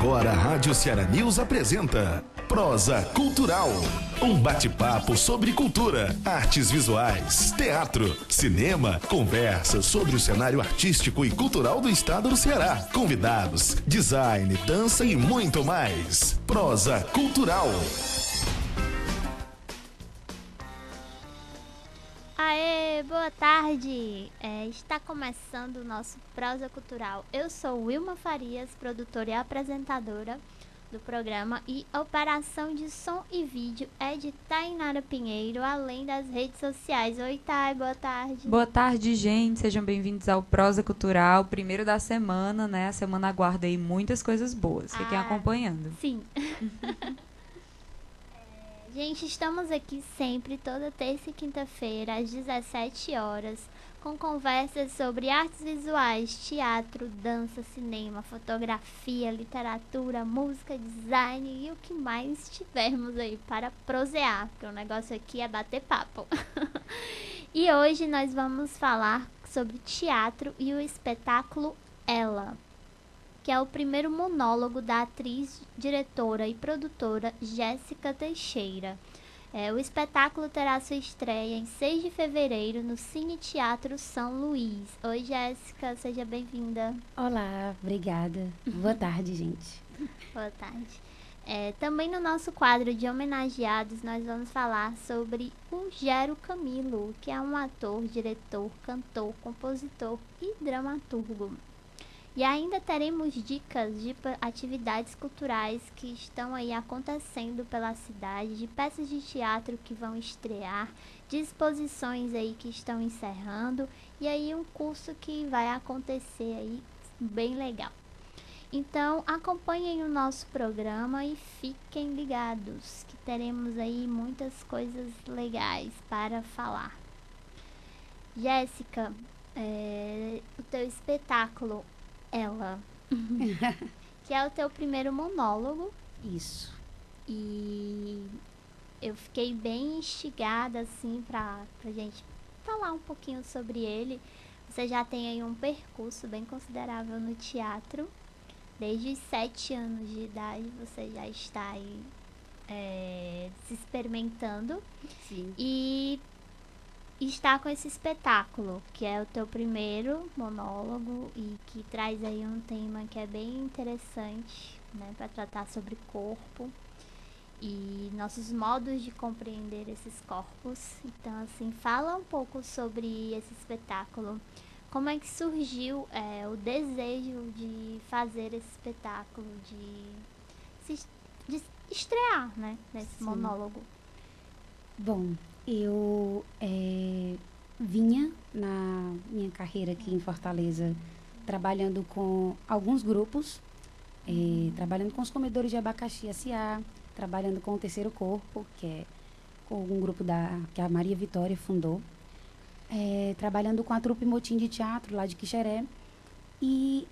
Agora a Rádio Ceará News apresenta Prosa Cultural. Um bate-papo sobre cultura, artes visuais, teatro, cinema, conversa sobre o cenário artístico e cultural do estado do Ceará. Convidados, design, dança e muito mais. Prosa Cultural. Aê, boa tarde! Está começando o nosso Prosa Cultural. Eu sou Wilma Farias, produtora e apresentadora do programa, e a operação de som e vídeo é de Tainara Pinheiro, além das redes sociais. Oi, Thay, boa tarde. Boa tarde, gente. Sejam bem-vindos ao Prosa Cultural, primeiro da semana, né? A semana aguarda aí muitas coisas boas. Fiquem acompanhando. Sim. Gente, estamos aqui sempre, toda terça e quinta-feira, às 17 horas, com conversas sobre artes visuais, teatro, dança, cinema, fotografia, literatura, música, design e o que mais tivermos aí para prosear, porque o negócio aqui é bater papo. E hoje nós vamos falar sobre teatro e o espetáculo Ela, que é o primeiro monólogo da atriz, diretora e produtora Jéssica Teixeira. O espetáculo terá sua estreia em 6 de fevereiro no Cine Teatro São Luís. Oi, Jéssica, seja bem-vinda. Olá, obrigada. Boa tarde, gente. Boa tarde. Também no nosso quadro de homenageados, nós vamos falar sobre o Gero Camilo, que é um ator, diretor, cantor, compositor e dramaturgo. E ainda teremos dicas de atividades culturais que estão aí acontecendo pela cidade, de peças de teatro que vão estrear, de exposições aí que estão encerrando, e aí um curso que vai acontecer aí bem legal. Então acompanhem o nosso programa e fiquem ligados, que teremos aí muitas coisas legais para falar. Jéssica, o teu espetáculo Ela, que é o teu primeiro monólogo. Isso. E eu fiquei bem instigada, assim, pra gente falar um pouquinho sobre ele. Você já tem aí um percurso bem considerável no teatro. Desde os 7 anos de idade você já está aí se experimentando. Sim. E está com esse espetáculo, que é o teu primeiro monólogo e que traz aí um tema que é bem interessante, né, para tratar sobre corpo e nossos modos de compreender esses corpos. Então, assim, fala um pouco sobre esse espetáculo. Como é que surgiu o desejo de fazer esse espetáculo, de estrear, né, nesse Sim. monólogo? Bom, eu vinha na minha carreira aqui em Fortaleza trabalhando com alguns grupos, trabalhando com os comedores de abacaxi S.A., trabalhando com o Terceiro Corpo, que é com um grupo que a Maria Vitória fundou, trabalhando com a trupe Motim de Teatro lá de Quixeré. E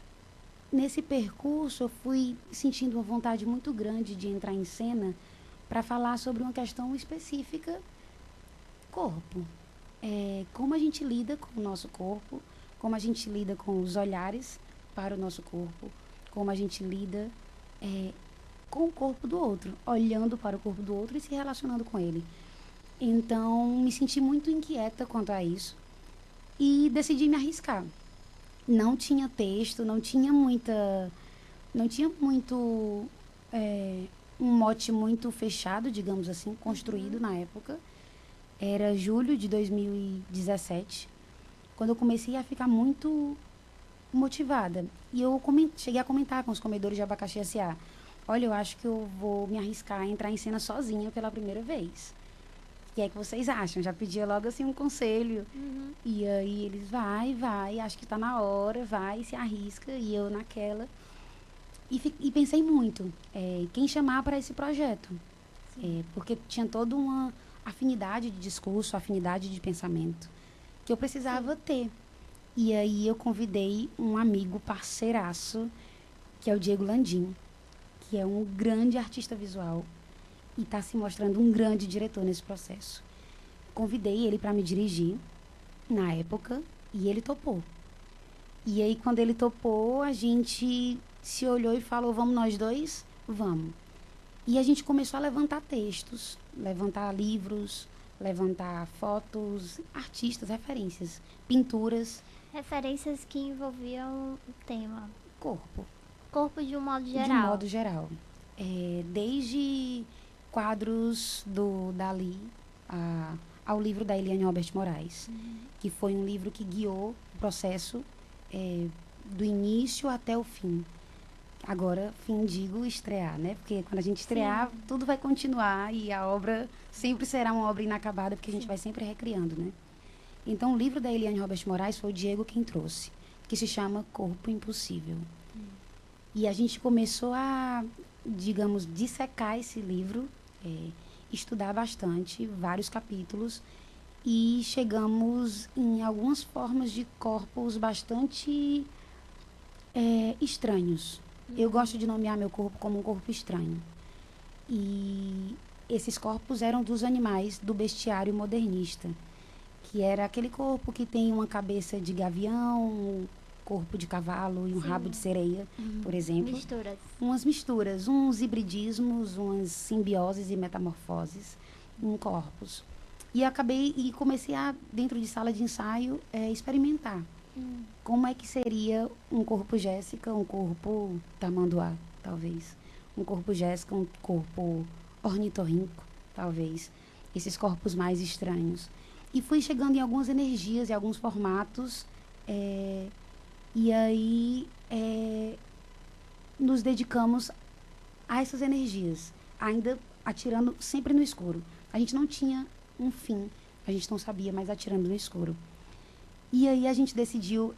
nesse percurso eu fui sentindo uma vontade muito grande de entrar em cena para falar sobre uma questão específica: corpo. Como a gente lida com o nosso corpo, como a gente lida com os olhares para o nosso corpo, como a gente lida com o corpo do outro, olhando para o corpo do outro e se relacionando com ele. Então, me senti muito inquieta quanto a isso e decidi me arriscar. Não tinha texto, não tinha muito um mote muito fechado, digamos assim, construído na época. Era julho de 2017, quando eu comecei a ficar muito motivada. E eu cheguei a comentar com os comedores de abacaxi S.A. Olha, eu acho que eu vou me arriscar a entrar em cena sozinha pela primeira vez. O que é que vocês acham? Já pedia logo assim um conselho. Uhum. E aí eles, vai, acho que está na hora, vai, se arrisca. E eu naquela. E pensei muito, quem chamar para esse projeto. Porque tinha toda uma afinidade de discurso, afinidade de pensamento que eu precisava ter. E aí eu convidei um amigo parceiraço, que é o Diego Landim, que é um grande artista visual e está se mostrando um grande diretor nesse processo. Convidei ele para me dirigir na época e ele topou. E aí, quando ele topou, a gente se olhou e falou, vamos nós dois? Vamos. E a gente começou a levantar textos, levantar livros, levantar fotos, artistas, referências, pinturas. Referências que envolviam o tema. Corpo. Corpo de um modo geral. De um modo geral. Desde quadros do Dalí ao livro da Eliane Robert Moraes, que foi um livro que guiou o processo do início até o fim. Agora, fim, digo, estrear, né? Porque quando a gente estrear, sim, tudo vai continuar e a obra sempre será uma obra inacabada, porque a gente vai sempre recriando, né? Então, o livro da Eliane Robert Moraes foi o Diego quem trouxe, que se chama Corpo Impossível. E a gente começou a, digamos, dissecar esse livro, estudar bastante, vários capítulos, e chegamos em algumas formas de corpos bastante estranhos. Eu gosto de nomear meu corpo como um corpo estranho. E esses corpos eram dos animais do bestiário modernista, que era aquele corpo que tem uma cabeça de gavião, um corpo de cavalo e um rabo de sereia, por exemplo. Misturas. Umas misturas, uns hibridismos, umas simbioses e metamorfoses em corpos. E comecei a, dentro de sala de ensaio, experimentar. Como é que seria um corpo Jéssica, um corpo tamanduá, talvez. Um corpo Jéssica, um corpo ornitorrinco, talvez. Esses corpos mais estranhos. E fui chegando em algumas energias e alguns formatos. E aí nos dedicamos a essas energias, ainda atirando sempre no escuro. A gente não tinha um fim, a gente não sabia, mas atirando no escuro. E aí a gente decidiu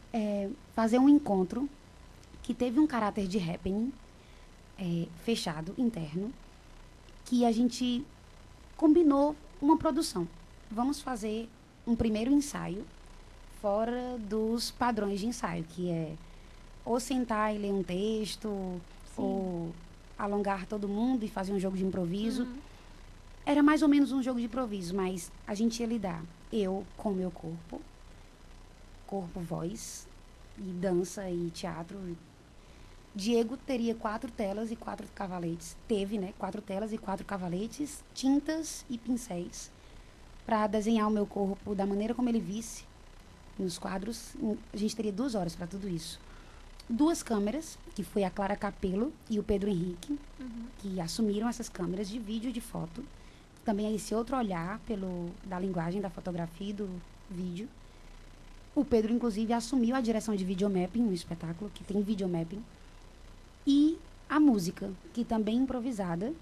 fazer um encontro que teve um caráter de happening fechado, interno, que a gente combinou uma produção. Vamos fazer um primeiro ensaio fora dos padrões de ensaio, que é ou sentar e ler um texto, ou alongar todo mundo e fazer um jogo de improviso. Era mais ou menos um jogo de improviso, mas a gente ia lidar, eu com o meu corpo, voz, e dança e teatro. Diego teria 4 telas e 4 cavaletes. Teve, né? 4 telas e 4 cavaletes, tintas e pincéis, para desenhar o meu corpo da maneira como ele visse nos quadros. A gente teria 2 horas para tudo isso. 2 câmeras, que foi a Clara Capello e o Pedro Henrique, que assumiram essas câmeras de vídeo e de foto. Também esse outro olhar da linguagem, da fotografia e do vídeo. O Pedro, inclusive, assumiu a direção de videomapping no espetáculo, que tem videomapping. E a música, que também é improvisada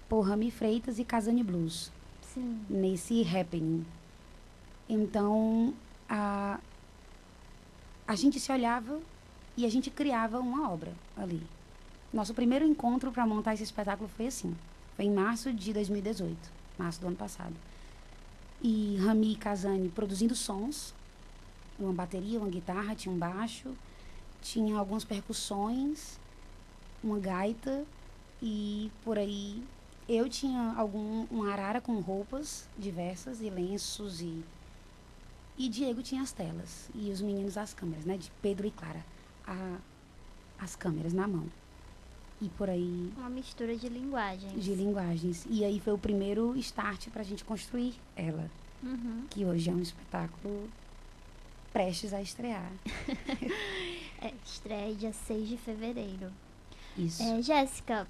por Rami Freitas e Casani Blues. Sim. Nesse happening. Então, a gente se olhava e a gente criava uma obra ali. Nosso primeiro encontro para montar esse espetáculo foi assim. Foi em março de 2018, março do ano passado. E Rami e Casani produzindo sons, uma bateria, uma guitarra, tinha um baixo, tinha algumas percussões, uma gaita, e por aí eu tinha uma arara com roupas diversas e lenços, e Diego tinha as telas e os meninos as câmeras, né, de Pedro e Clara, as câmeras na mão. E por aí... Uma mistura de linguagens. De linguagens. E aí foi o primeiro start para a gente construir ela, que hoje é um espetáculo prestes a estrear. Estreia dia 6 de fevereiro. Isso. Jéssica,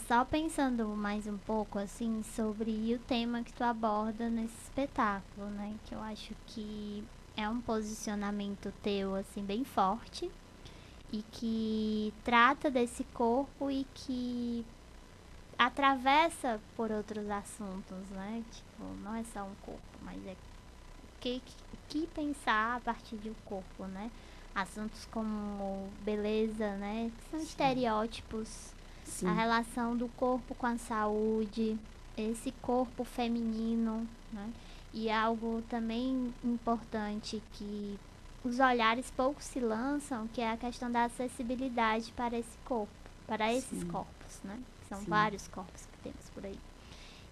só pensando mais um pouco, assim, sobre o tema que tu aborda nesse espetáculo, né? Que eu acho que é um posicionamento teu, assim, bem forte, e que trata desse corpo e que atravessa por outros assuntos, né? Tipo, não é só um corpo, mas é o que pensar a partir de um corpo, né? Assuntos como beleza, né? Que são estereótipos. Sim. A relação do corpo com a saúde, esse corpo feminino, né? E algo também importante que os olhares pouco se lançam, que é a questão da acessibilidade para esse corpo, para esses corpos, né? Que são vários corpos que temos por aí.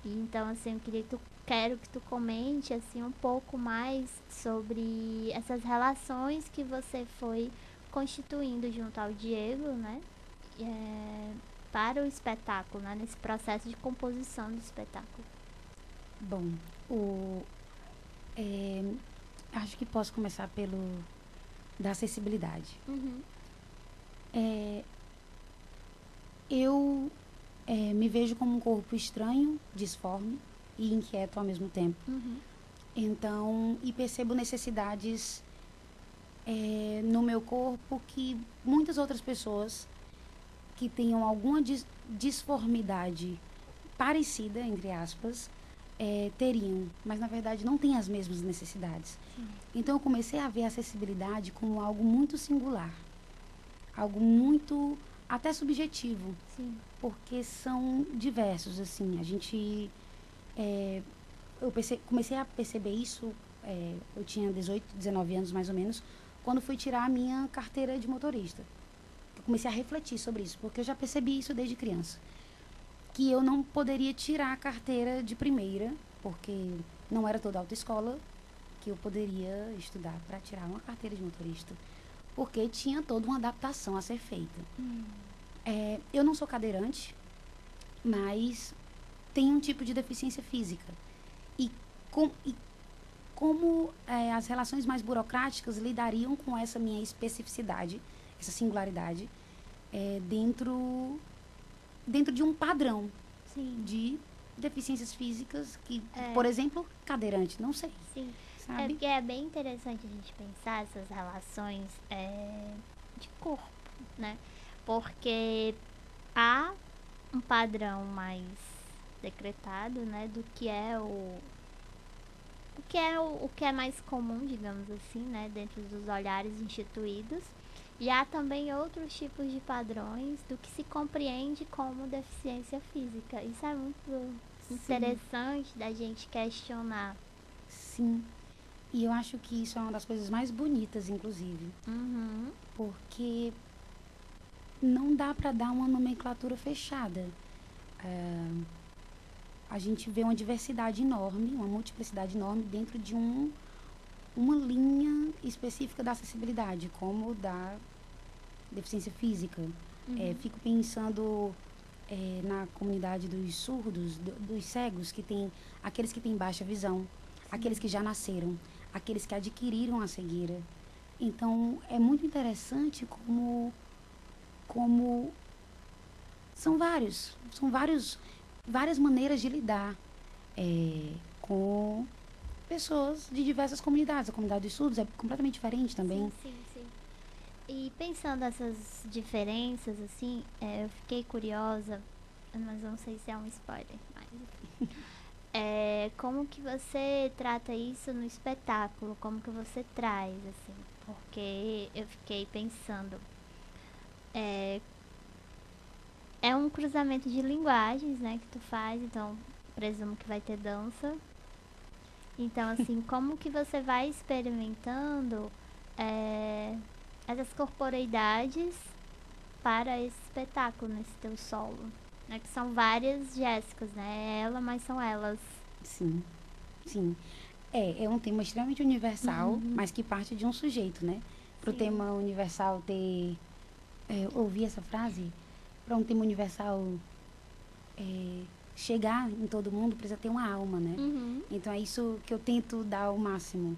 E então, assim, quero que tu comente, assim, um pouco mais sobre essas relações que você foi constituindo junto ao Diego, né? para o espetáculo, né? Nesse processo de composição do espetáculo? Bom, acho que posso começar da acessibilidade. Uhum. Eu me vejo como um corpo estranho, disforme e inquieto ao mesmo tempo. Uhum. Então, e percebo necessidades no meu corpo que muitas outras pessoas que tenham alguma disformidade parecida, entre aspas, teriam, mas na verdade não têm as mesmas necessidades. Sim. Então eu comecei a ver a acessibilidade como algo muito singular, algo muito até subjetivo. Sim. Porque são diversos, assim, a gente eu comecei a perceber isso, eu tinha 18, 19 anos mais ou menos, quando fui tirar a minha carteira de motorista. Eu comecei a refletir sobre isso, porque eu já percebi isso desde criança. Que eu não poderia tirar a carteira de primeira, porque não era toda autoescola que eu poderia estudar para tirar uma carteira de motorista. Porque tinha toda uma adaptação a ser feita. Eu não sou cadeirante, mas tenho um tipo de deficiência física. E como as relações mais burocráticas lidariam com essa minha especificidade, essa singularidade, dentro de um padrão. Sim. De deficiências físicas que, por exemplo, cadeirante, não sei. Sim. Sabe? Porque é bem interessante a gente pensar essas relações de corpo, né? Porque há um padrão mais decretado, né, do que é o que é mais comum, digamos assim, né, dentro dos olhares instituídos. E há também outros tipos de padrões do que se compreende como deficiência física. Isso é muito interessante da gente questionar. Sim. E eu acho que isso é uma das coisas mais bonitas, inclusive. Uhum. Porque não dá para dar uma nomenclatura fechada. A gente vê uma diversidade enorme, uma multiplicidade enorme dentro de uma linha específica da acessibilidade, como da deficiência física. Fico pensando na comunidade dos surdos, dos cegos, que tem aqueles que têm baixa visão, aqueles que já nasceram, aqueles que adquiriram a cegueira. Então, é muito interessante como são várias maneiras de lidar com pessoas de diversas comunidades. A comunidade dos surdos é completamente diferente também. Sim. E pensando nessas diferenças, assim, eu fiquei curiosa, mas não sei se é um spoiler, mas enfim. Como que você trata isso no espetáculo? Como que você traz, assim? Porque eu fiquei pensando, é um cruzamento de linguagens, né, que tu faz, então presumo que vai ter dança. Então, assim, como que você vai experimentando essas corporeidades para esse espetáculo, nesse teu solo? Né, que são várias Jéssicas, né? Ela, mas são elas. Sim. É um tema extremamente universal, mas que parte de um sujeito, né? Para o tema universal ter... ouvi essa frase? Para um tema universal chegar em todo mundo, precisa ter uma alma, né? Então, é isso que eu tento dar ao máximo.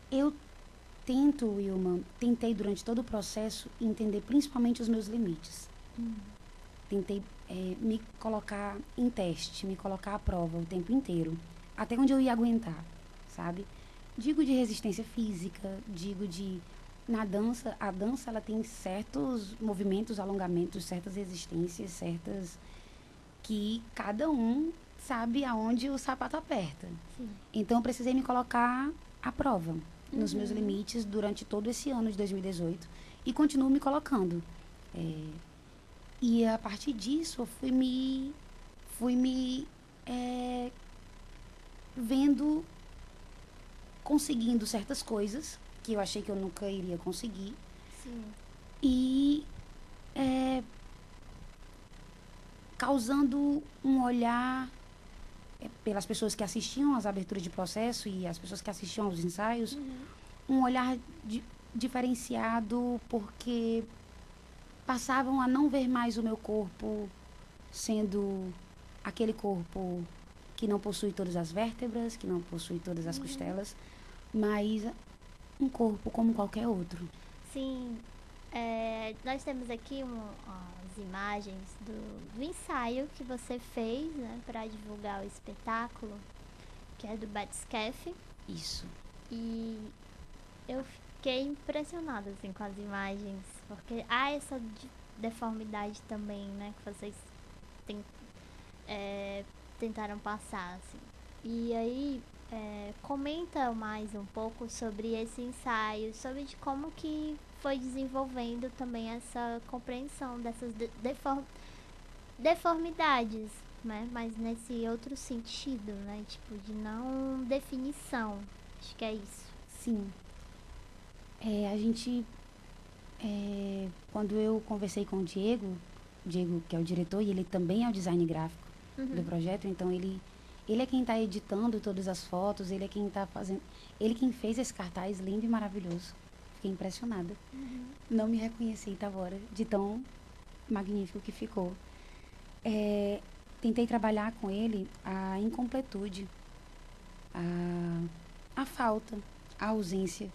Eu tentei durante todo o processo entender principalmente os meus limites. Tentei me colocar em teste, me colocar à prova o tempo inteiro, até onde eu ia aguentar, sabe? Digo de resistência física, na dança, a dança ela tem certos movimentos, alongamentos, certas resistências, certas que cada um sabe aonde o sapato aperta. Sim. Então eu precisei me colocar à prova nos meus limites durante todo esse ano de 2018 e continuo me colocando. E a partir disso eu fui me vendo conseguindo certas coisas que eu achei que eu nunca iria conseguir. Sim. E causando um olhar pelas pessoas que assistiam às aberturas de processo e as pessoas que assistiam aos ensaios, um olhar diferenciado, porque passavam a não ver mais o meu corpo sendo aquele corpo que não possui todas as vértebras, que não possui todas as costelas, mas um corpo como qualquer outro. Sim, nós temos aqui as imagens do ensaio que você fez, né, para divulgar o espetáculo, que é do Batscafe. Isso. E eu fiquei impressionada assim, com as imagens, porque há essa deformidade também, né, que vocês tentaram passar. Assim. E aí, comenta mais um pouco sobre esse ensaio, sobre de como que foi desenvolvendo também essa compreensão dessas deformidades, né? Mas nesse outro sentido, né? Tipo, de não definição. Acho que é isso. Sim. A gente, quando eu conversei com o Diego, que é o diretor, e ele também é o design gráfico do projeto, então ele é quem está editando todas as fotos, ele é quem está fazendo, ele quem fez esse cartaz lindo e maravilhoso. Fiquei impressionada. Não me reconheci, Itabora, de tão magnífico que ficou. Tentei trabalhar com ele a incompletude, a falta, a ausência.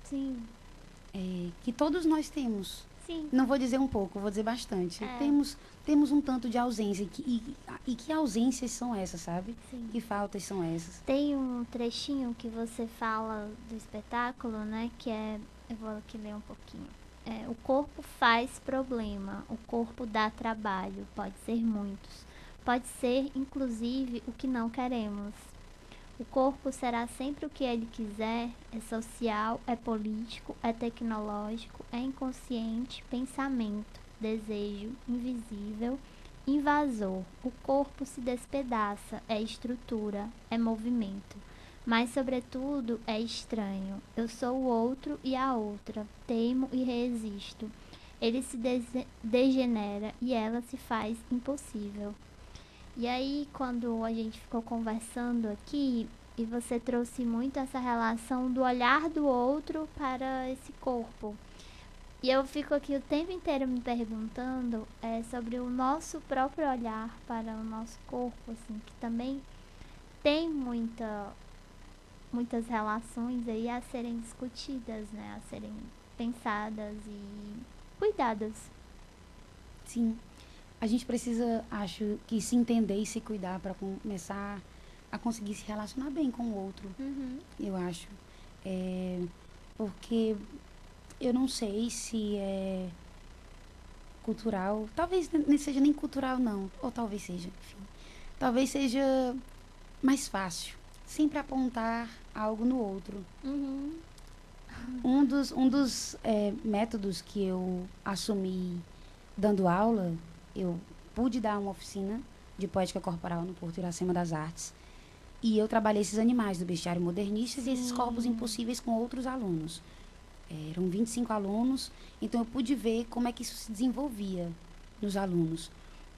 Sim. Que todos nós temos. Sim. Não vou dizer um pouco, vou dizer bastante. Temos um tanto de ausência. E que ausências são essas, sabe? Sim. Que faltas são essas? Tem um trechinho que você fala do espetáculo, né? Que eu vou aqui ler um pouquinho. O corpo faz problema, o corpo dá trabalho, pode ser muitos. Pode ser, inclusive, o que não queremos. O corpo será sempre o que ele quiser, é social, é político, é tecnológico, é inconsciente, pensamento, desejo, invisível, invasor. O corpo se despedaça, é estrutura, é movimento. Mas, sobretudo, é estranho. Eu sou o outro e a outra, teimo e resisto. Ele se degenera e ela se faz impossível. E aí, quando a gente ficou conversando aqui, e você trouxe muito essa relação do olhar do outro para esse corpo. E eu fico aqui o tempo inteiro me perguntando sobre o nosso próprio olhar para o nosso corpo, assim, que também tem muitas relações aí a serem discutidas, né? A serem pensadas e cuidadas. Sim. A gente precisa, acho, que se entender e se cuidar para começar a conseguir se relacionar bem com o outro. Eu acho. Porque eu não sei se é cultural. Talvez não seja nem cultural, não. Ou talvez seja, enfim. Talvez seja mais fácil. Sempre apontar algo no outro. Um dos métodos que eu assumi dando aula, eu pude dar uma oficina de poética corporal no Porto Iracema das Artes. E eu trabalhei esses animais do bestiário modernistas e esses corpos impossíveis com outros alunos. Eram 25 alunos, então eu pude ver como é que isso se desenvolvia nos alunos.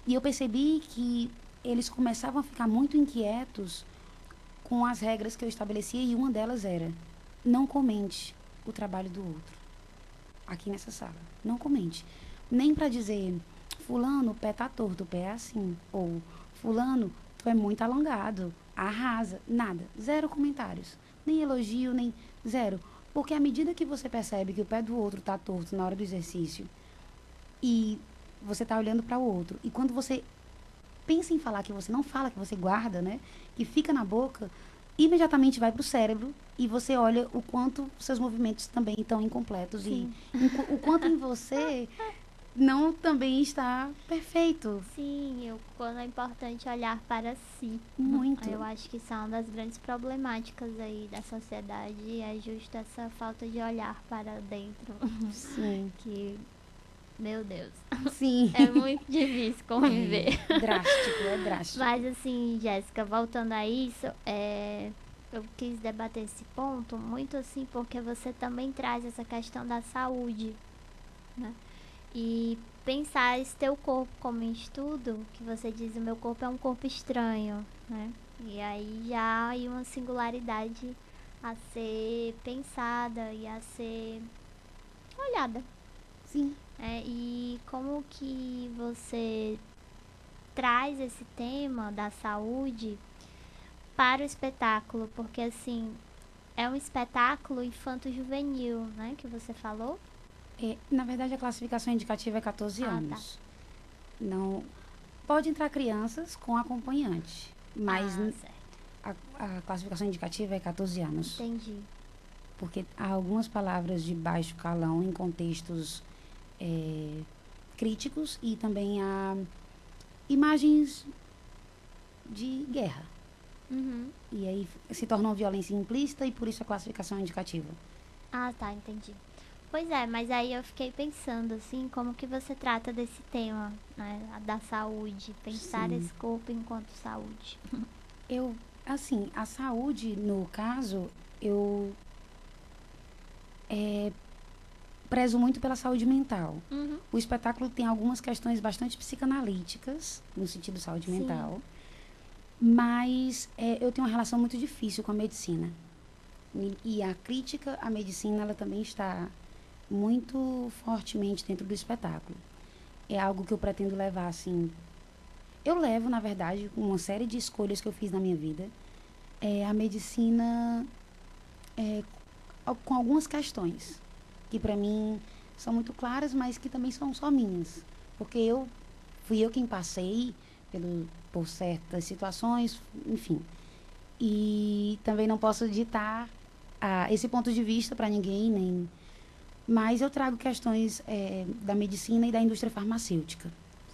E eu percebi que eles começavam a ficar muito inquietos com as regras que eu estabelecia, e uma delas era: não comente o trabalho do outro aqui nessa sala. Não comente. Nem para dizer: fulano, o pé tá torto, o pé é assim. Ou fulano, tu é muito alongado, arrasa. Nada. Zero comentários. Nem elogio, nem zero. Porque à medida que você percebe que o pé do outro tá torto na hora do exercício e você tá olhando para o outro, e quando você pensa em falar, que você não fala, que você guarda, né? Que fica na boca, imediatamente vai pro cérebro e você olha o quanto seus movimentos também estão incompletos. Sim. E o quanto em você não também está perfeito. Sim, quando é importante olhar para si. Muito. Eu acho que isso é uma das grandes problemáticas aí da sociedade, é justo essa falta de olhar para dentro. Sim. Que, meu Deus. Sim. É muito difícil conviver. É drástico. Mas assim, Jéssica, voltando a isso, eu quis debater esse ponto muito assim, porque você também traz essa questão da saúde, né? E pensar esse teu corpo como estudo, que você diz: o meu corpo é um corpo estranho, né? E aí já há uma singularidade a ser pensada e a ser olhada. Sim. E como que você traz esse tema da saúde para o espetáculo? Porque, assim, é um espetáculo infanto-juvenil, né, que você falou? Na verdade, a classificação indicativa é 14 anos. Não, pode entrar crianças com acompanhante, mas Certo. a classificação indicativa é 14 anos. Entendi. Porque há algumas palavras de baixo calão em contextos críticos e também há imagens de guerra. Uhum. E aí se torna uma violência implícita e por isso a classificação indicativa. Entendi. Pois é, mas aí eu fiquei pensando, assim, como que você trata desse tema, né, da saúde, pensar Sim. esse corpo enquanto saúde. Assim, a saúde, no caso, eu prezo muito pela saúde mental. Uhum. O espetáculo tem algumas questões bastante psicanalíticas, no sentido de saúde Sim. mental, mas eu tenho uma relação muito difícil com a medicina. E a crítica à medicina, ela também está muito fortemente dentro do espetáculo. É algo que eu pretendo levar, assim... Eu levo, na verdade, uma série de escolhas que eu fiz na minha vida. A medicina com algumas questões que, para mim, são muito claras, mas que também são só minhas. Porque fui eu quem passei por certas situações, enfim. E também não posso ditar esse ponto de vista para ninguém, mas eu trago questões da medicina e da indústria farmacêutica,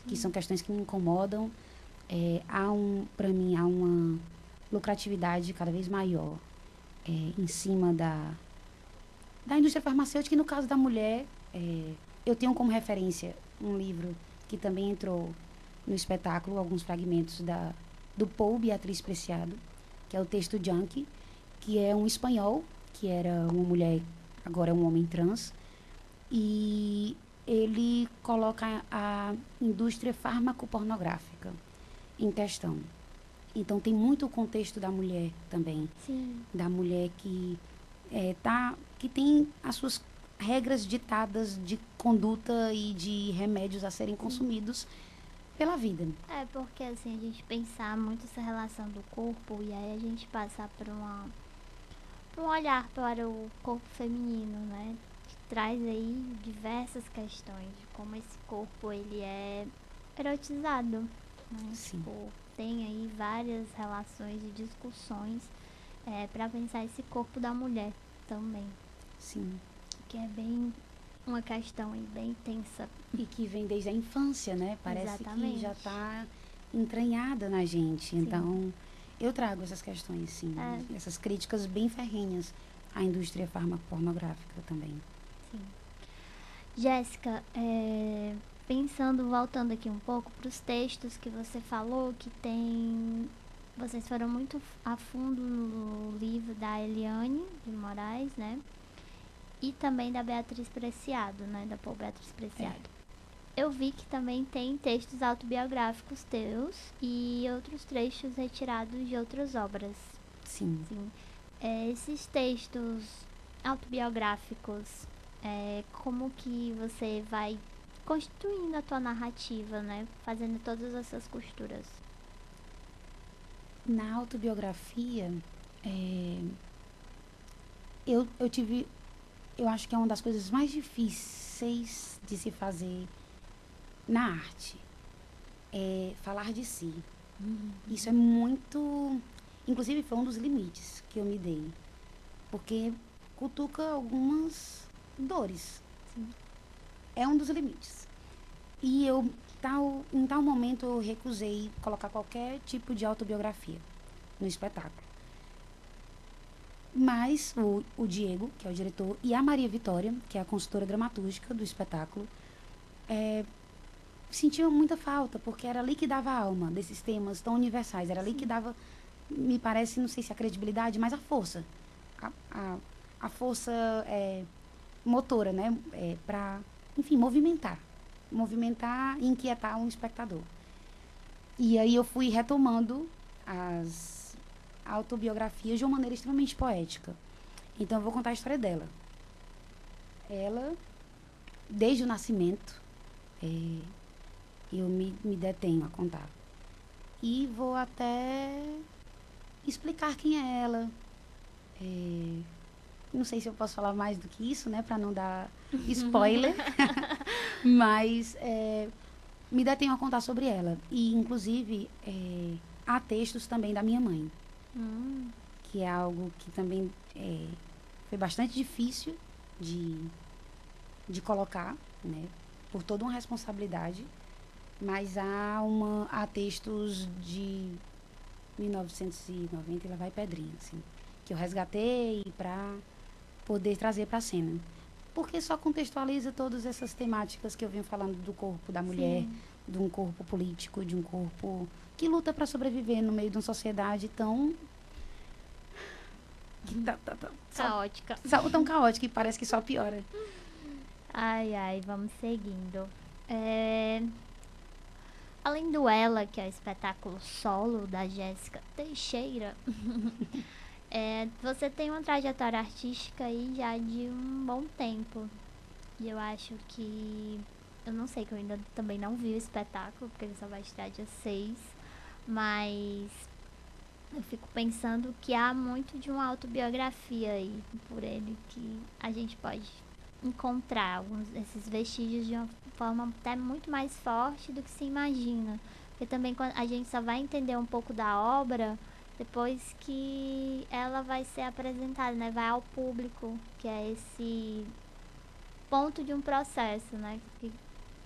que são questões que me incomodam. Para mim, há uma lucratividade cada vez maior em cima da indústria farmacêutica. E no caso da mulher, eu tenho como referência um livro que também entrou no espetáculo, alguns fragmentos do Paul Beatriz Preciado, que é o Texto Junkie, que é um espanhol, que era uma mulher, agora é um homem trans, e ele coloca a indústria farmacopornográfica em questão. Então, tem muito o contexto da mulher também. Sim. Da mulher que tem as suas regras ditadas de conduta e de remédios a serem consumidos pela vida. Porque, assim, a gente pensar muito essa relação do corpo e aí a gente passar por um olhar para o corpo feminino, né? Que traz aí diversas questões de como esse corpo, ele é erotizado, né? Sim. Tipo, tem aí várias relações e discussões para pensar esse corpo da mulher também. Sim. Que é bem uma questão aí bem tensa. E que vem desde a infância, né? Parece Exatamente. que já está entranhada na gente. Sim. Então, eu trago essas questões, sim. Essas críticas bem ferrenhas à indústria farmacopornográfica também. Sim. Jéssica, voltando aqui um pouco para os textos que você falou, vocês foram muito a fundo no livro da Eliane de Moraes, né? E também da Beatriz Preciado, né? Da Paul Beatriz Preciado. Eu vi que também tem textos autobiográficos teus e outros trechos retirados de outras obras. Sim. Esses textos autobiográficos, como que você vai constituindo a tua narrativa, né? Fazendo todas essas costuras. Na autobiografia, eu acho que é uma das coisas mais difíceis de se fazer na arte. É falar de si. Isso é muito... Inclusive, foi um dos limites que eu me dei. Porque cutuca algumas dores. Sim. É um dos limites. E em tal momento, eu recusei colocar qualquer tipo de autobiografia no espetáculo. Mas o Diego, que é o diretor, e a Maria Vitória, que é a consultora dramatúrgica do espetáculo, sentiam muita falta, porque era ali que dava a alma desses temas tão universais. Era ali que dava, me parece, não sei se a credibilidade, mas a força. A força motora, né? Para, enfim, movimentar e inquietar um espectador. E aí eu fui retomando as autobiografias de uma maneira extremamente poética. Então eu vou contar a história dela. Ela desde o nascimento, eu me detenho a contar. E vou até explicar quem é ela. Não sei se eu posso falar mais do que isso, né? Para não dar spoiler. Mas me detenho a contar sobre ela. E, inclusive, há textos também da minha mãe. Que é algo que também foi bastante difícil de colocar, né? Por toda uma responsabilidade. Mas há textos de 1990, e lá vai pedrinha, assim, que eu resgatei para poder trazer para a cena. Porque só contextualiza todas essas temáticas que eu venho falando do corpo da mulher, de um corpo político, de um corpo que luta para sobreviver no meio de uma sociedade tão caótica. Tão caótica e parece que só piora. Ai, vamos seguindo. Além do Ela, que é o espetáculo solo da Jéssica Teixeira, você tem uma trajetória artística aí já de um bom tempo. E eu acho que... Eu não sei, que eu ainda também não vi o espetáculo, porque ele só vai estrear dia 6. Mas eu fico pensando que há muito de uma autobiografia aí por ele, que a gente pode encontrar esses vestígios de uma forma até muito mais forte do que se imagina. Porque também a gente só vai entender um pouco da obra depois que ela vai ser apresentada, né? Vai ao público, que é esse ponto de um processo, né? Que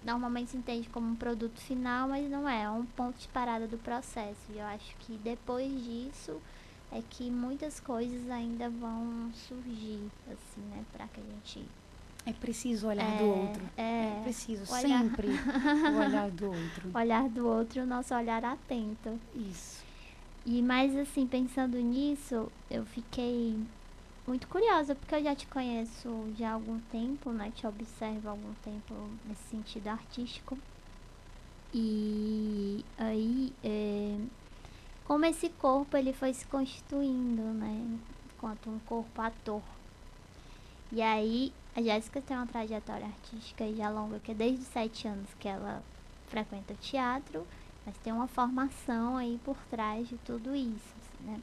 normalmente se entende como um produto final, mas não é um ponto de parada do processo. E eu acho que depois disso é que muitas coisas ainda vão surgir, assim, né? Pra que a gente... É preciso olhar do outro. É preciso sempre o olhar do outro. Olhar do outro e o nosso olhar atento. Isso. E mais assim, pensando nisso, eu fiquei muito curiosa, porque eu já te conheço já há algum tempo, né? Te observo há algum tempo nesse sentido artístico. E aí, como esse corpo ele foi se constituindo, né? Enquanto um corpo ator. E aí, a Jéssica tem uma trajetória artística já longa, que é desde os 7 anos que ela frequenta o teatro, mas tem uma formação aí por trás de tudo isso, assim, né?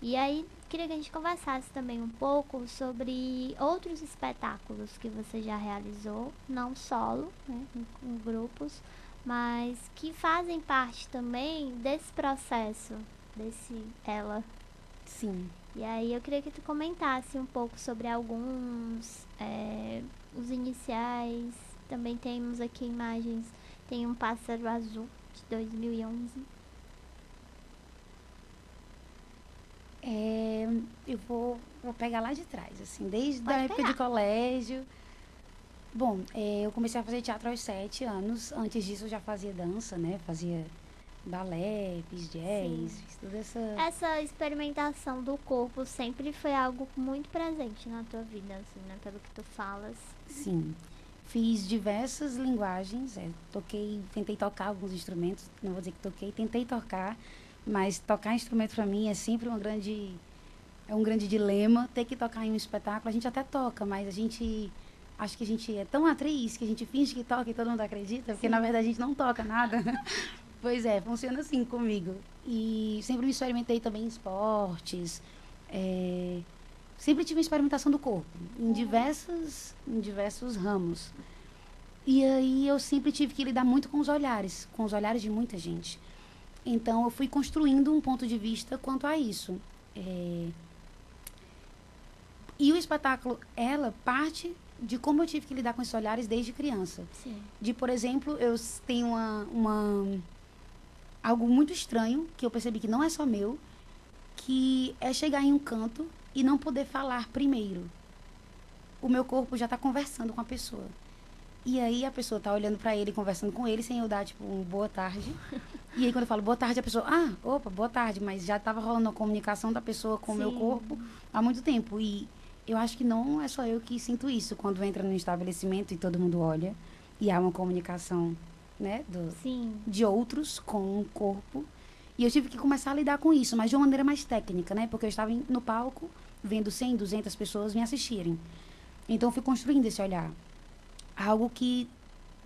E aí, queria que a gente conversasse também um pouco sobre outros espetáculos que você já realizou, não solo, né, com grupos, mas que fazem parte também desse processo, desse Ela. Sim. E aí eu queria que tu comentasse um pouco sobre alguns, os iniciais. Também temos aqui imagens, tem um Pássaro Azul de 2011. Eu vou pegar lá de trás, assim, desde Pode a época pegar. de colégio. Bom, eu comecei a fazer teatro aos 7 anos. Antes disso eu já fazia dança, né? Fazia balé, fiz jazz, fiz toda Essa experimentação do corpo sempre foi algo muito presente na tua vida, assim, né? Pelo que tu falas. Sim. Fiz diversas linguagens, tentei tocar alguns instrumentos, não vou dizer que toquei, tentei tocar, mas tocar instrumento para mim é sempre um grande dilema. Ter que tocar em um espetáculo, a gente até toca, mas acho que a gente é tão atriz que a gente finge que toca e todo mundo acredita, porque na verdade a gente não toca nada. Pois é, funciona assim comigo. E sempre me experimentei também em esportes, sempre tive uma experimentação do corpo, em diversos ramos. E aí eu sempre tive que lidar muito com os olhares de muita gente. Então eu fui construindo um ponto de vista quanto a isso. E o espetáculo, ela parte de como eu tive que lidar com esses olhares desde criança. Sim. De, por exemplo, eu tenho algo muito estranho, que eu percebi que não é só meu, que é chegar em um canto e não poder falar primeiro. O meu corpo já está conversando com a pessoa. E aí a pessoa está olhando para ele, conversando com ele, sem eu dar, tipo, um boa tarde. E aí quando eu falo boa tarde, a pessoa, opa, boa tarde. Mas já estava rolando a comunicação da pessoa com o meu corpo há muito tempo. E eu acho que não é só eu que sinto isso. Quando entra no estabelecimento e todo mundo olha, e há uma comunicação, né, de outros com o corpo. E eu tive que começar a lidar com isso, mas de uma maneira mais técnica, né? Porque eu estava no palco, vendo 100, 200 pessoas me assistirem. Então, eu fui construindo esse olhar. algo que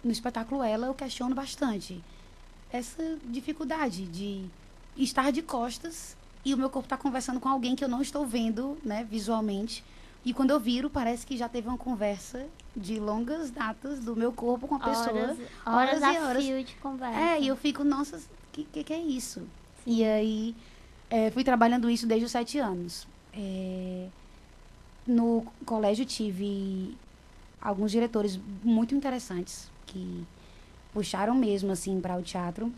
no espetáculo Ela eu questiono bastante. Essa dificuldade de estar de costas e o meu corpo está conversando com alguém que eu não estou vendo, né, visualmente. E quando eu viro, parece que já teve uma conversa de longas datas do meu corpo com a pessoa. Horas e a horas. fio de conversa. E eu fico, nossa, que é isso? E aí, fui trabalhando isso desde os 7 anos. No colégio tive alguns diretores muito interessantes que puxaram mesmo, assim, para o teatro.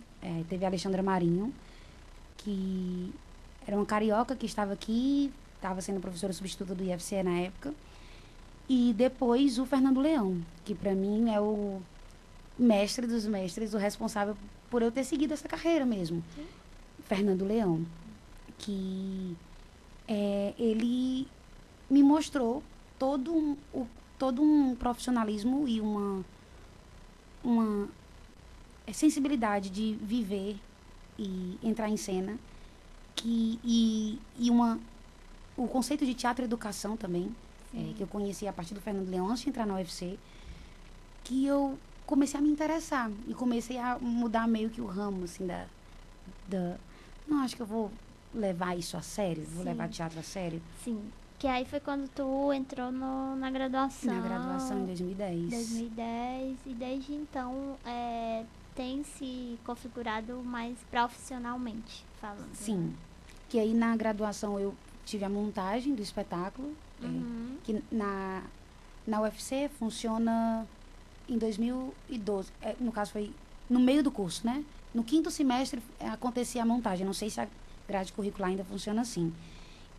Teve a Alexandra Marinho, que era uma carioca que estava aqui, estava sendo professora substituta do IFCE na época. E depois o Fernando Leão, que para mim é o mestre dos mestres, o responsável por eu ter seguido essa carreira mesmo. Sim. Fernando Leão, que ele me mostrou todo um profissionalismo e uma sensibilidade de viver e entrar em cena, o conceito de teatro e educação também, que eu conheci a partir do Fernando Leão antes de entrar na UFC, que eu comecei a me interessar e comecei a mudar meio que o ramo, assim, não, acho que eu vou levar isso a sério, vou levar teatro a sério. Sim, que aí foi quando tu entrou na graduação. Na graduação em 2010. 2010, e desde então tem se configurado mais profissionalmente falando. Sim, né? Que aí na graduação eu tive a montagem do espetáculo, que na UFC funciona em 2012, no caso foi no meio do curso, né? No 5º semestre acontecia a montagem, não sei se a grade curricular ainda funciona assim.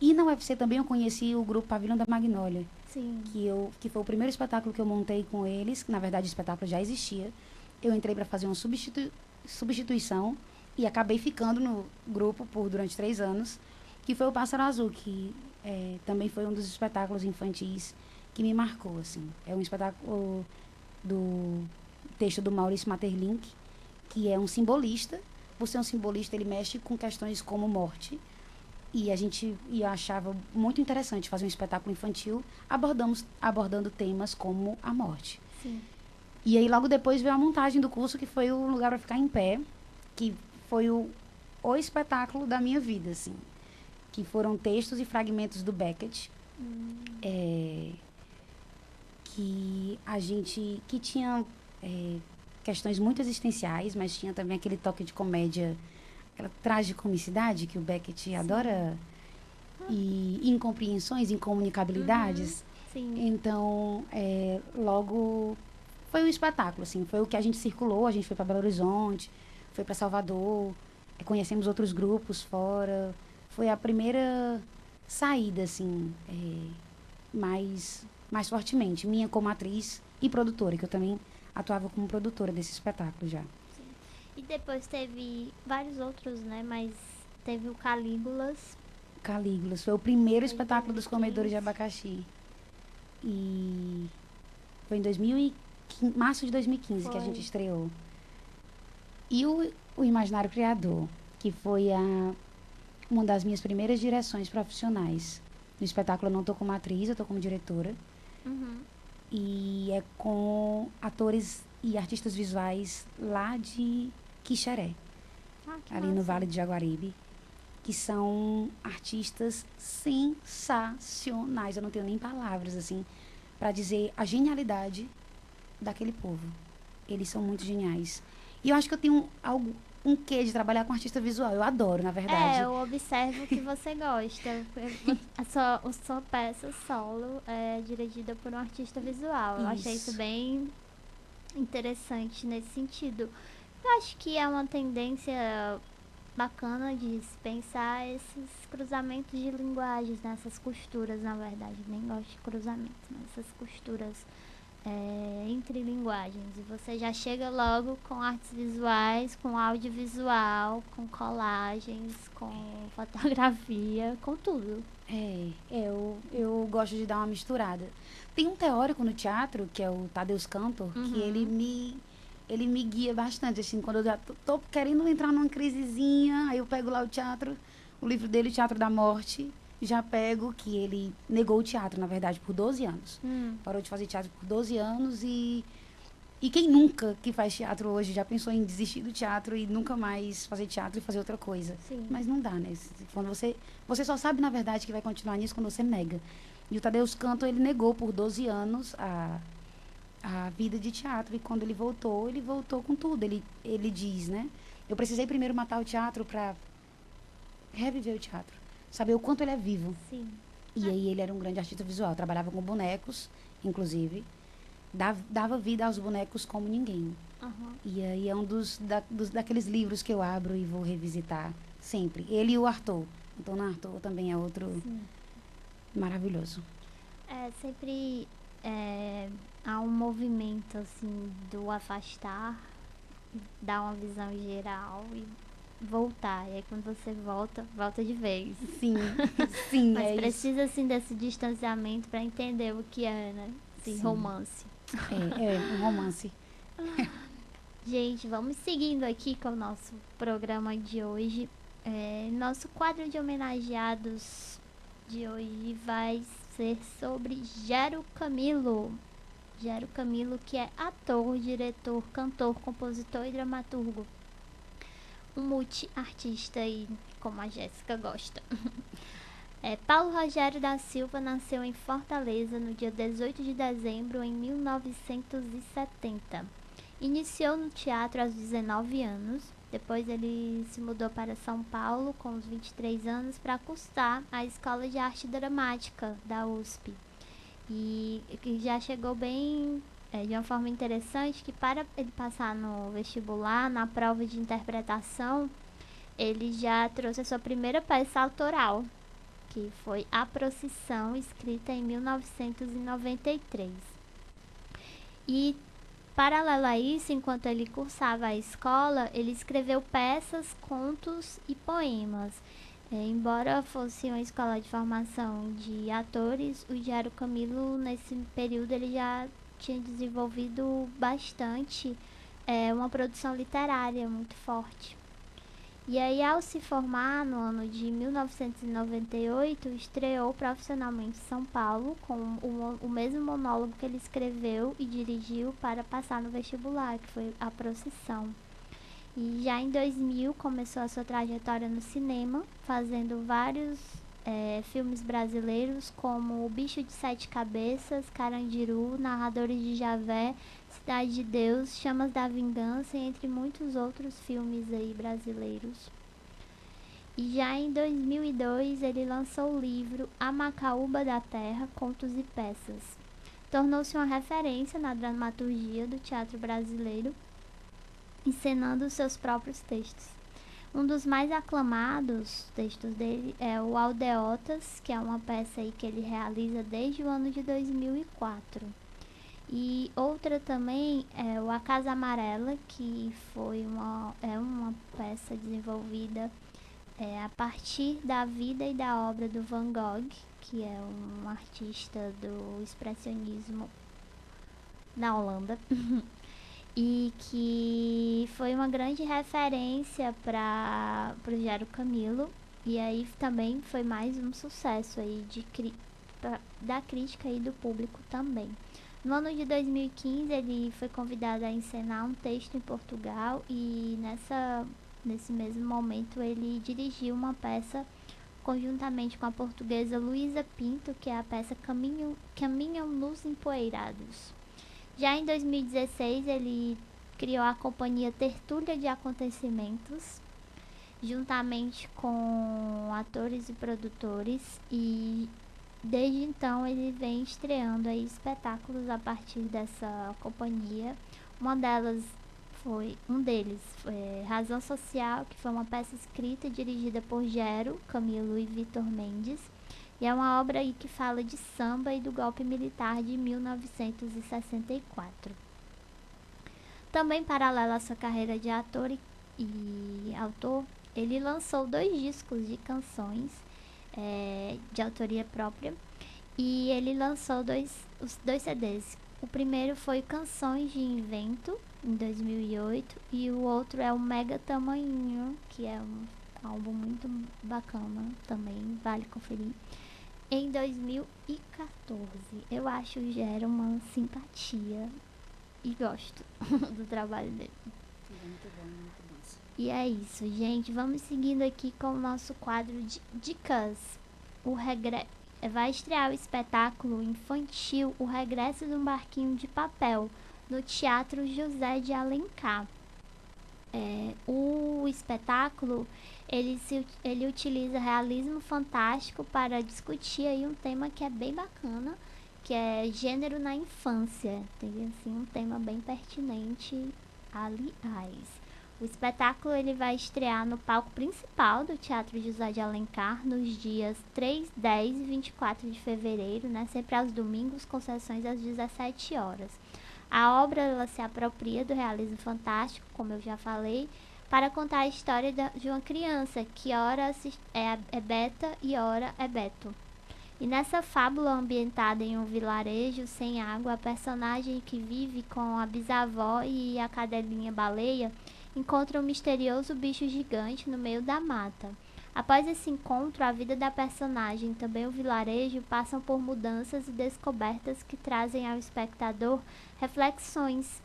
E na UFC também eu conheci o grupo Pavilhão da Magnólia, Sim. que foi o primeiro espetáculo que eu montei com eles, na verdade o espetáculo já existia. Eu entrei para fazer uma substituição e acabei ficando no grupo durante 3 anos, que foi o Pássaro Azul, que também foi um dos espetáculos infantis que me marcou, assim. É um espetáculo do texto do Maurício Maeterlinck, que é um simbolista. Por ser um simbolista, ele mexe com questões como morte. E eu achava muito interessante fazer um espetáculo infantil abordando temas como a morte. Sim. E aí, logo depois, veio a montagem do curso, que foi o Lugar para Ficar em Pé, que foi o espetáculo da minha vida, assim. Que foram textos e fragmentos do Beckett. Que tinha questões muito existenciais, mas tinha também aquele toque de comédia, aquela tragicomicidade que o Beckett adora, e incompreensões, incomunicabilidades. Sim. Então, logo foi um espetáculo, assim, foi o que a gente circulou, a gente foi para Belo Horizonte, foi para Salvador, conhecemos outros grupos fora, foi a primeira saída, assim, mais fortemente, minha como atriz e produtora, que eu também atuava como produtora desse espetáculo já. Sim. E depois teve vários outros, né? Mas teve o Calígulas. Calígulas, foi o primeiro espetáculo dos comedores de abacaxi. E foi em março de 2015 que a gente estreou. E o Imaginário Criador, que foi uma das minhas primeiras direções profissionais. No espetáculo eu não estou como atriz, eu estou como diretora. E é com atores e artistas visuais lá de Quixeré, ali no Vale de Jaguaribe, que são artistas sensacionais. Eu não tenho nem palavras, assim, para dizer a genialidade daquele povo. Eles são muito geniais. E eu acho que eu tenho um quê de trabalhar com artista visual. Eu adoro, na verdade. Eu observo que você gosta. A sua peça solo é dirigida por um artista visual. Eu achei isso bem interessante nesse sentido. Eu acho que é uma tendência bacana de se pensar esses cruzamentos de linguagens, né? Essas costuras, na verdade. Nem gosto de cruzamentos, mas essas costuras entre linguagens. E você já chega logo com artes visuais, com audiovisual, com colagens, com fotografia, com tudo. Eu gosto de dar uma misturada. Tem um teórico no teatro, que é o Tadeusz Kantor, que ele me guia bastante, assim, quando eu já tô querendo entrar numa crisezinha, aí eu pego lá o livro dele, O Teatro da Morte, já pego que ele negou o teatro, na verdade, por 12 anos. Parou de fazer teatro por 12 anos e E quem nunca que faz teatro hoje já pensou em desistir do teatro e nunca mais fazer teatro e fazer outra coisa? Sim. Mas não dá, né? Quando você só sabe, na verdade, que vai continuar nisso quando você nega. E o Tadeu Canto, ele negou por 12 anos a vida de teatro. E quando ele voltou com tudo. Ele diz, né? Eu precisei primeiro matar o teatro para reviver o teatro. Saber o quanto ele é vivo. Sim. E aí ele era um grande artista visual. Trabalhava com bonecos, inclusive. Dava vida aos bonecos como ninguém. Uhum. E aí é daqueles livros que eu abro e vou revisitar sempre. Ele e o Arthur. Então, o Arthur também é outro maravilhoso. Sempre há um movimento, assim, do afastar, dar uma visão geral e voltar. E aí, quando você volta de vez. Sim, sim. Mas precisa, assim, desse distanciamento para entender o que é, né? Esse romance. É um romance. Gente, vamos seguindo aqui com o nosso programa de hoje. Nosso quadro de homenageados de hoje vai ser sobre Gero Camilo. Gero Camilo, que é ator, diretor, cantor, compositor e dramaturgo. Um multi-artista aí, como a Jéssica gosta. Paulo Rogério da Silva nasceu em Fortaleza no dia 18 de dezembro em 1970. Iniciou no teatro aos 19 anos. Depois ele se mudou para São Paulo com os 23 anos para cursar a Escola de Arte Dramática da USP. E que já chegou bem de uma forma interessante, que para ele passar no vestibular, na prova de interpretação, ele já trouxe a sua primeira peça autoral, que foi A Procissão, escrita em 1993. E paralelo a isso, enquanto ele cursava a escola, ele escreveu peças, contos e poemas. Embora fosse uma escola de formação de atores, o Gero Camilo, nesse período, ele já tinha desenvolvido bastante uma produção literária muito forte. E aí, ao se formar no ano de 1998, estreou profissionalmente em São Paulo com o mesmo monólogo que ele escreveu e dirigiu para passar no vestibular, que foi A Procissão. E já em 2000 começou a sua trajetória no cinema, fazendo vários filmes brasileiros como O Bicho de Sete Cabeças, Carandiru, Narradores de Javé, Cidade de Deus, Chamas da Vingança, entre muitos outros filmes aí brasileiros. E já em 2002 ele lançou o livro A Macaúba da Terra, Contos e Peças. Tornou-se uma referência na dramaturgia do teatro brasileiro, encenando seus próprios textos. Um dos mais aclamados textos dele é o Aldeotas, que é uma peça aí que ele realiza desde o ano de 2004. E outra também é o A Casa Amarela, que foi uma peça desenvolvida a partir da vida e da obra do Van Gogh, que é um artista do expressionismo na Holanda. E que foi uma grande referência para o Gero Camilo. E aí também foi mais um sucesso aí da crítica e do público também. No ano de 2015 ele foi convidado a encenar um texto em Portugal e nesse mesmo momento ele dirigiu uma peça conjuntamente com a portuguesa Luísa Pinto, que é a peça Caminham nos Empoeirados. Já em 2016, ele criou a companhia Tertúlia de Acontecimentos, juntamente com atores e produtores, e desde então ele vem estreando aí espetáculos a partir dessa companhia. Um deles foi Razão Social, que foi uma peça escrita e dirigida por Gero Camilo e Vitor Mendes. E é uma obra aí que fala de samba e do golpe militar de 1964. Também paralelo à sua carreira de ator e autor, ele lançou 2 discos de canções de autoria própria. E ele lançou os dois CDs. O primeiro foi Canções de Invento, em 2008. E o outro é o Mega Tamanho, que é um álbum muito bacana, também vale conferir. Em 2014, eu acho o Gero uma simpatia. e gosto do trabalho dele. Muito bom, muito bom. E é isso, gente. Vamos seguindo aqui com o nosso quadro de dicas. Vai estrear o espetáculo infantil O Regresso de um Barquinho de Papel, no Teatro José de Alencar. O espetáculo ele utiliza realismo fantástico para discutir aí um tema que é bem bacana, que é gênero na infância. Tem assim um tema bem pertinente, aliás. O espetáculo ele vai estrear no palco principal do Teatro José de Alencar nos dias 3, 10 e 24 de fevereiro, né? Sempre aos domingos, com sessões às 17 horas. A obra ela se apropria do realismo fantástico, como eu já falei, para contar a história de uma criança que ora é Beta e ora é Beto. E nessa fábula ambientada em um vilarejo sem água, a personagem que vive com a bisavó e a cadelinha baleia encontra um misterioso bicho gigante no meio da mata. Após esse encontro, a vida da personagem e também o vilarejo passam por mudanças e descobertas que trazem ao espectador reflexões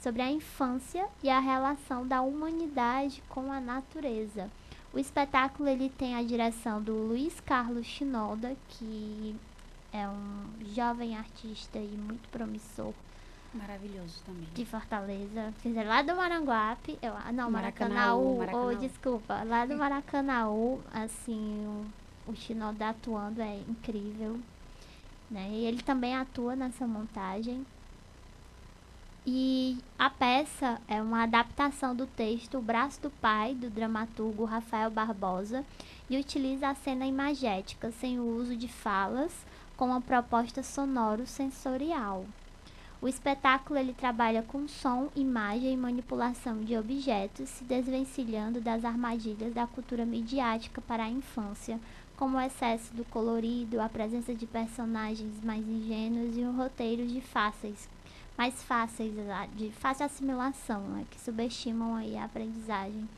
sobre a infância e a relação da humanidade com a natureza. O espetáculo ele tem a direção do Luiz Carlos Shinoda, que é um jovem artista e muito promissor. Maravilhoso também. De Fortaleza. Quer dizer, lá do Maranguape. Maracanaú. Desculpa. Lá do Maracanaú, assim, o Shinoda atuando é incrível. Né? E ele também atua nessa montagem. E a peça é uma adaptação do texto O Braço do Pai, do dramaturgo Rafael Barbosa, e utiliza a cena imagética, sem o uso de falas, com uma proposta sonoro-sensorial. O espetáculo ele trabalha com som, imagem e manipulação de objetos, se desvencilhando das armadilhas da cultura midiática para a infância, como o excesso do colorido, a presença de personagens mais ingênuos e um roteiro mais fáceis, de fácil assimilação, né, que subestimam aí a aprendizagem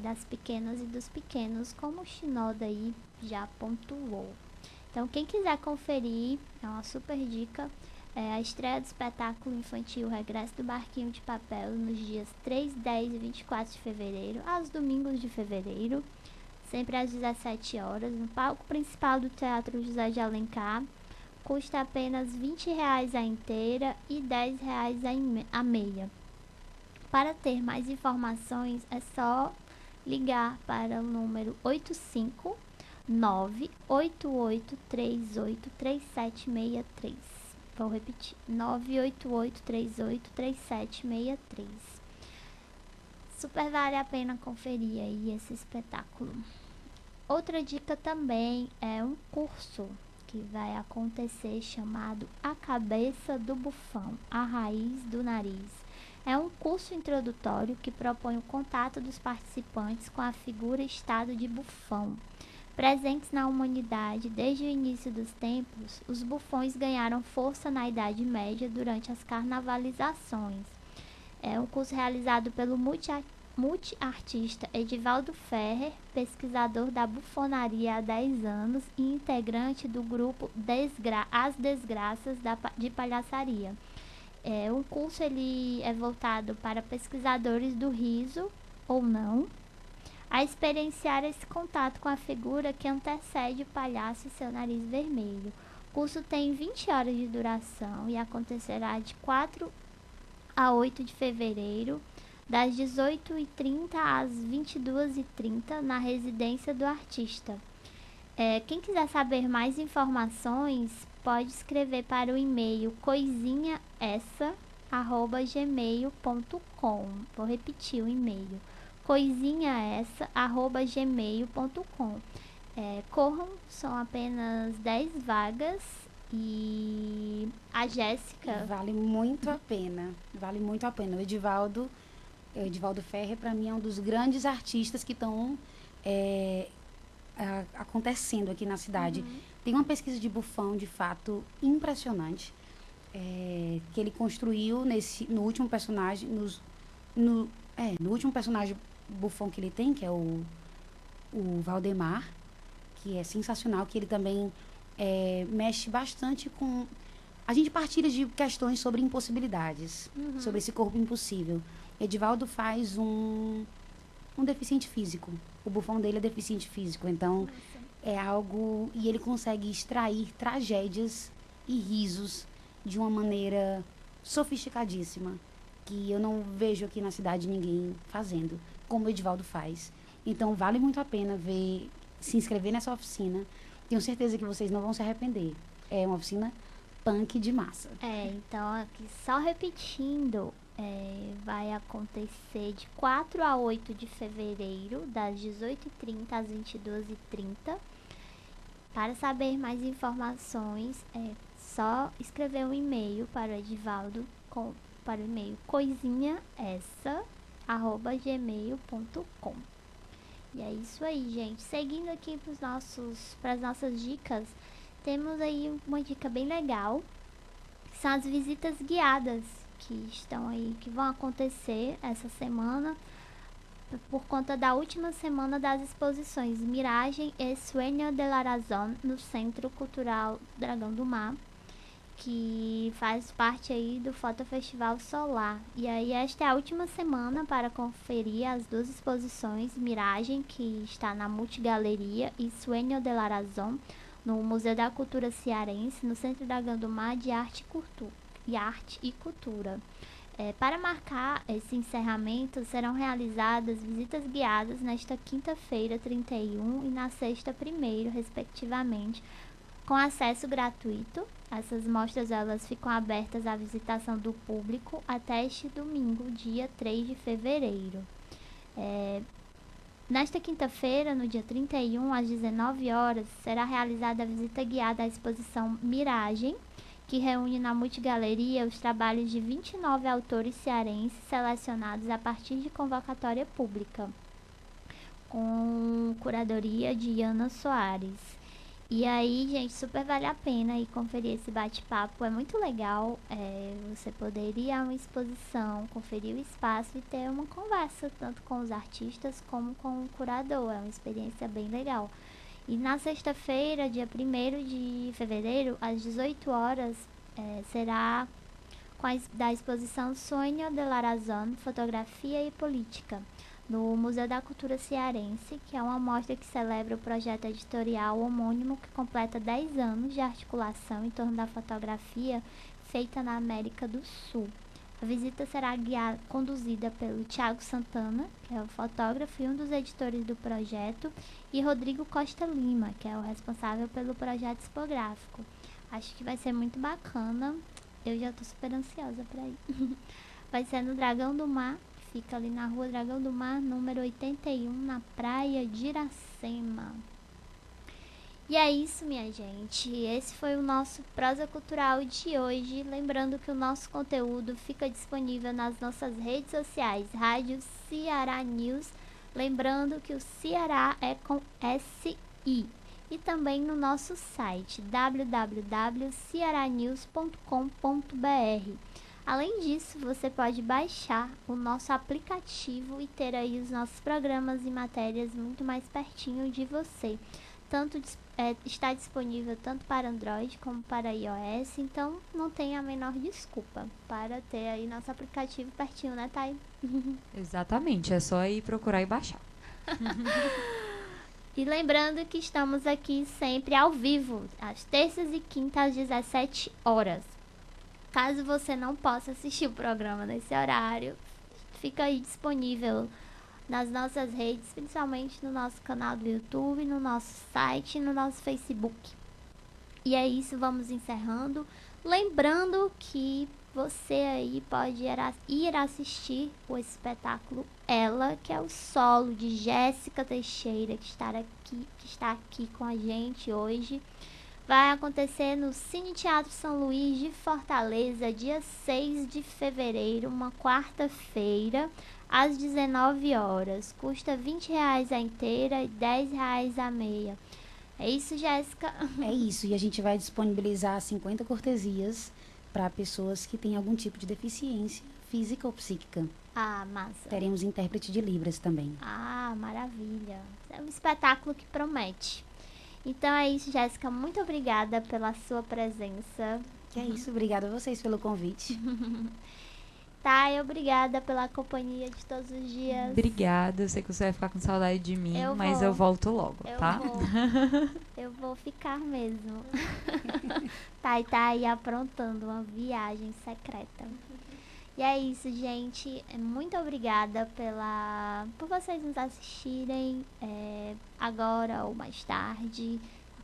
das pequenas e dos pequenos, como o Shinoda aí já pontuou. Então, quem quiser conferir, é uma super dica. A estreia do espetáculo infantil Regresso do Barquinho de Papel nos dias 3, 10 e 24 de fevereiro, aos domingos de fevereiro, sempre às 17 horas, no palco principal do Teatro José de Alencar. Custa apenas R$20 a inteira e R$10 a meia. Para ter mais informações, é só ligar para o número 859-8838-3763. Vou repetir, 988383763. Super vale a pena conferir aí esse espetáculo. Outra dica também é um curso que vai acontecer chamado A Cabeça do Bufão, a Raiz do Nariz. É um curso introdutório que propõe o contato dos participantes com a figura estado de bufão. Presentes na humanidade desde o início dos tempos, os bufões ganharam força na Idade Média durante as carnavalizações. É um curso realizado pelo multiartista Edivaldo Ferrer, pesquisador da bufonaria há 10 anos e integrante do grupo As Desgraças de Palhaçaria. O curso ele é voltado para pesquisadores do riso, ou não, a experienciar esse contato com a figura que antecede o palhaço e seu nariz vermelho. O curso tem 20 horas de duração e acontecerá de 4 a 8 de fevereiro, das 18h30 às 22h30, na residência do artista. Quem quiser saber mais informações, pode escrever para o e-mail coisinhaessa@gmail.com. Vou repetir o e-mail: coisinhaessa@gmail.com. Corram, são apenas 10 vagas e a Jéssica... Vale muito a pena. O Edivaldo Ferrer, para mim, é um dos grandes artistas que estão acontecendo aqui na cidade. Uhum. Tem uma pesquisa de bufão, de fato, impressionante, que ele construiu no último personagem, no último personagem bufão que ele tem, que é o Valdemar, que é sensacional, que ele também mexe bastante com A gente partilha de questões sobre impossibilidades, sobre esse corpo impossível. Edivaldo faz um deficiente físico. O bufão dele é deficiente físico, então é algo... E ele consegue extrair tragédias e risos de uma maneira sofisticadíssima, que eu não vejo aqui na cidade ninguém fazendo, como o Edivaldo faz. Então, vale muito a pena se inscrever nessa oficina. Tenho certeza que vocês não vão se arrepender. É uma oficina punk de massa. Então, aqui só repetindo, vai acontecer de 4 a 8 de fevereiro, das 18h30 às 22h30. Para saber mais informações, é só escrever um e-mail para o Edivaldo, para o e-mail coisinhaessa@gmail.com. E é isso aí, gente. Seguindo aqui para as nossas dicas, temos aí uma dica bem legal, que são as visitas guiadas que estão aí, que vão acontecer essa semana, por conta da última semana das exposições Miragem e Sueño de la Razón no Centro Cultural Dragão do Mar, que faz parte aí do Fotofestival Solar. E aí esta é a última semana para conferir as duas exposições, Miragem, que está na Multigaleria, e Sueño de la Razón, no Museu da Cultura Cearense, no Centro Dragão do Mar de Arte e Cultura. Para marcar esse encerramento, serão realizadas visitas guiadas nesta quinta-feira, 31, e na sexta, 1º, respectivamente, com acesso gratuito. Essas mostras elas ficam abertas à visitação do público até este domingo, dia 3 de fevereiro. Nesta quinta-feira, no dia 31, às 19 horas, será realizada a visita guiada à exposição Miragem, que reúne na Multigaleria os trabalhos de 29 autores cearenses selecionados a partir de convocatória pública, com curadoria de Ana Soares. E aí, gente, super vale a pena ir conferir esse bate-papo, é muito legal você poder ir a uma exposição, conferir o espaço e ter uma conversa, tanto com os artistas como com o curador, é uma experiência bem legal. E na sexta-feira, dia 1º de fevereiro, às 18 horas, será da exposição Sueño de la Razón, Fotografia e Política, no Museu da Cultura Cearense, que é uma mostra que celebra o projeto editorial homônimo que completa 10 anos de articulação em torno da fotografia feita na América do Sul. A visita será conduzida pelo Thiago Santana, que é o fotógrafo e um dos editores do projeto, e Rodrigo Costa Lima, que é o responsável pelo projeto expográfico. Acho que vai ser muito bacana. Eu já estou super ansiosa para ir. Vai ser no Dragão do Mar, que fica ali na rua Dragão do Mar, número 81, na praia de Iracema. E é isso, minha gente. Esse foi o nosso Prosa Cultural de hoje. Lembrando que o nosso conteúdo fica disponível nas nossas redes sociais, Rádio Ceará News. Lembrando que o Ceará é com S-I. E também no nosso site, www.cearanews.com.br. Além disso, você pode baixar o nosso aplicativo e ter aí os nossos programas e matérias muito mais pertinho de você. Está disponível tanto para Android como para iOS, então não tem a menor desculpa para ter aí nosso aplicativo pertinho, né, Thay? Exatamente, é só ir procurar e baixar. E lembrando que estamos aqui sempre ao vivo, às terças e quintas às 17 horas. Caso você não possa assistir o programa nesse horário, fica aí disponível nas nossas redes, principalmente no nosso canal do YouTube, no nosso site e no nosso Facebook. E é isso, vamos encerrando. Lembrando que você aí pode ir assistir o espetáculo Ela, que é o solo de Jéssica Teixeira, que está aqui com a gente hoje. Vai acontecer no Cine Teatro São Luís de Fortaleza, dia 6 de fevereiro, uma quarta-feira, às 19 horas. Custa R$20 a inteira e R$10 a meia. É isso, Jéssica? É isso, e a gente vai disponibilizar 50 cortesias para pessoas que têm algum tipo de deficiência física ou psíquica. Ah, massa. Teremos intérprete de Libras também. Ah, maravilha. É um espetáculo que promete. Então é isso, Jéssica. Muito obrigada pela sua presença. Que é isso, obrigada a vocês pelo convite. Thay, obrigada pela companhia de todos os dias. Obrigada, eu sei que você vai ficar com saudade de mim, mas vou. eu volto logo, tá? Eu vou ficar mesmo. Thay tá aí aprontando uma viagem secreta. E é isso, gente. Muito obrigada por vocês nos assistirem agora ou mais tarde.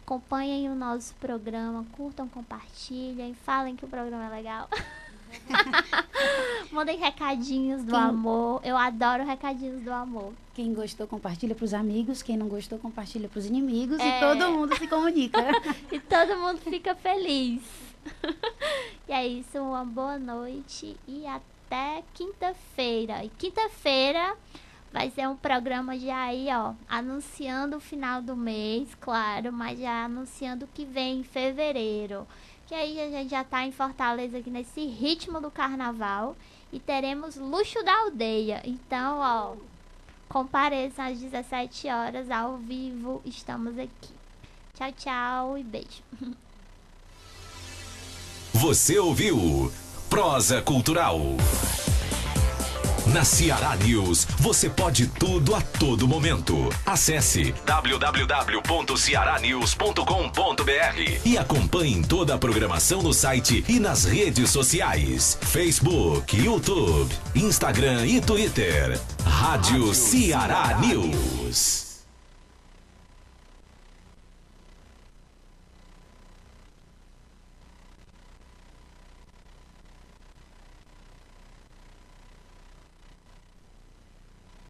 Acompanhem o nosso programa, curtam, compartilhem, falem que o programa é legal. Mandem recadinhos do amor. Eu adoro recadinhos do amor. Quem gostou, compartilha pros amigos. Quem não gostou, compartilha pros inimigos. E todo mundo se comunica. E todo mundo fica feliz. E é isso, uma boa noite e até quinta-feira. E quinta-feira vai ser um programa já aí, ó, anunciando o final do mês, claro, mas já anunciando o que vem em fevereiro. Que aí a gente já tá em Fortaleza aqui nesse ritmo do carnaval e teremos Luxo da Aldeia. Então, ó, compareçam às 17 horas ao vivo, estamos aqui. Tchau, tchau e beijo. Você ouviu Prosa Cultural. Na Ceará News, você pode tudo a todo momento. Acesse www.cearanews.com.br e acompanhe toda a programação no site e nas redes sociais: Facebook, YouTube, Instagram e Twitter. Rádio Ceará News.